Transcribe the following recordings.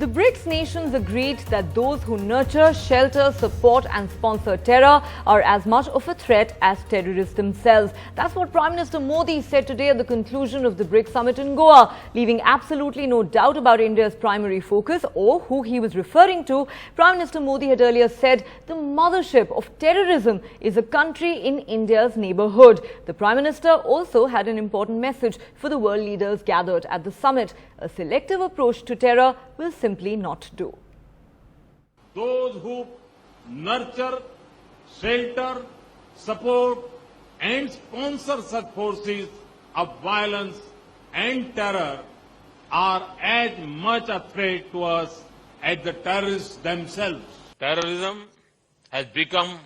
The BRICS nations agreed that those who nurture, shelter, support and sponsor terror are as much of a threat as terrorists themselves. That's what Prime Minister Modi said today at the conclusion of the BRICS summit in Goa, leaving absolutely no doubt about India's primary focus or who he was referring to. Prime Minister Modi had earlier said the mothership of terrorism is a country in India's neighbourhood. The Prime Minister also had an important message for the world leaders gathered at the summit. A selective approach to terror will simply not do. Those who nurture, shelter, support and sponsor such forces of violence and terror are as much a threat to us as the terrorists themselves. Terrorism has become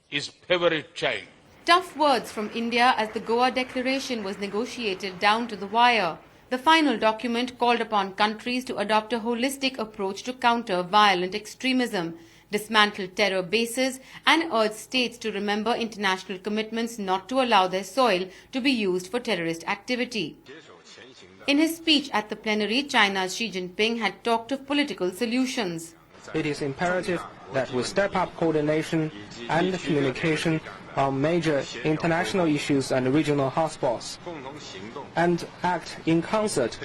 his favorite child. Tough words from India as the Goa Declaration was negotiated down to the wire. The final document called upon countries to adopt a holistic approach to counter violent extremism, dismantle terror bases and urge states to remember international commitments not to allow their soil to be used for terrorist activity. In his speech at the plenary, China's Xi Jinping had talked of political solutions. It is imperative that we step up coordination and communication on major international issues and regional hotspots, and act in concert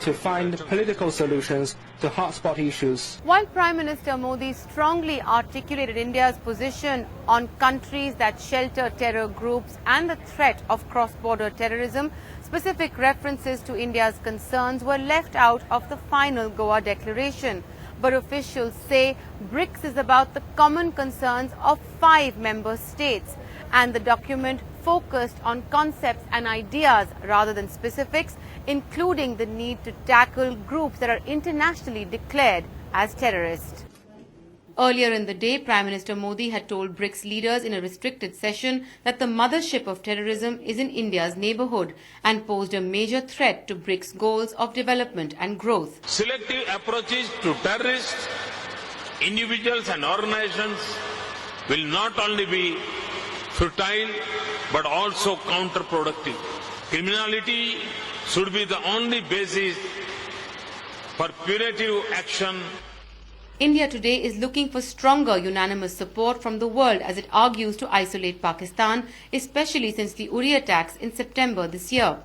to find political solutions to hotspot issues. While Prime Minister Modi strongly articulated India's position on countries that shelter terror groups and the threat of cross-border terrorism, specific references to India's concerns were left out of the final Goa Declaration. But officials say BRICS is about the common concerns of 5 member states, and the document focused on concepts and ideas rather than specifics, including the need to tackle groups that are internationally declared as terrorists. Earlier in the day, Prime Minister Modi had told BRICS leaders in a restricted session that the mothership of terrorism is in India's neighbourhood and posed a major threat to BRICS' goals of development and growth. Selective approaches to terrorists, individuals and organizations will not only be futile but also counterproductive. Criminality should be the only basis for punitive action. India today is looking for stronger unanimous support from the world as it argues to isolate Pakistan, especially since the Uri attacks in September this year.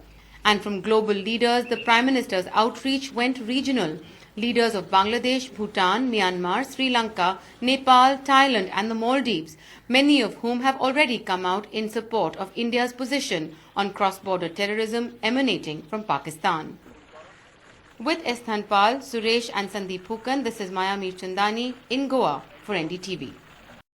And from global leaders, the Prime Minister's outreach went regional. Leaders of Bangladesh, Bhutan, Myanmar, Sri Lanka, Nepal, Thailand and the Maldives, many of whom have already come out in support of India's position on cross-border terrorism emanating from Pakistan. With Esthan Pal, Suresh and Sandeep Hukan, this is Maya Mirchandani in Goa for NDTV.